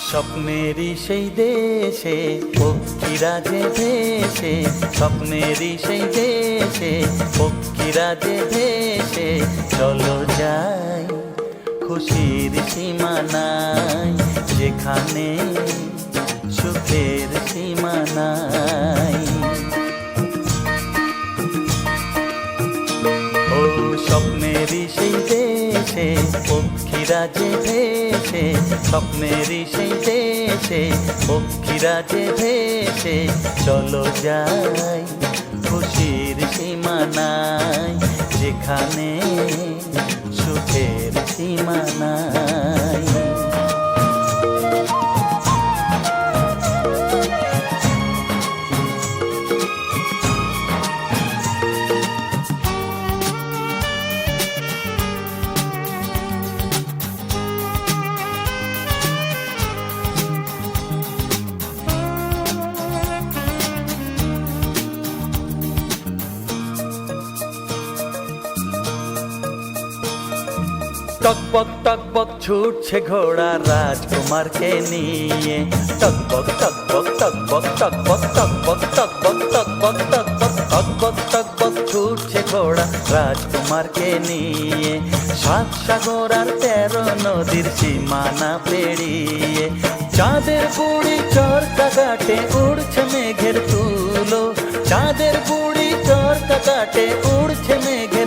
স্বপ্নেরই সেই দেশে পক্ষীরা যে ভেসে, স্বপ্নেরই সেই দেশে পক্ষীরা যে ভেসে, চলো যাই খুশির সীমা নাই, যেখানে সুখের সীমা নাই। ও স্বপ্নেরই সেই দেশে পক্ষীরা যে ভেসে, স্বপ্নেরই সেই দেশে পক্ষীরা যে ভেসে, চলো যাই খুশির সীমা নাই, যেখানে সুখের সীমা নাই। টকবক ছুটছে ঘোড়া রাজকুমারকে নিয়ে, টকবক টকবক টকবক টকবক টকবক টকবক টকবক টকবক টকবক টকবক ছুটছে ঘোড়া রাজকুমারকে নিয়ে, 7 সাগর আর 13 নদীর সীমানা পেরিয়ে, চাঁদের বুড়ি চরকা কাটে উড়ছে মেঘের তুলো, চাঁদের বুড়ি চরকা কাটে উড়ছে মেঘের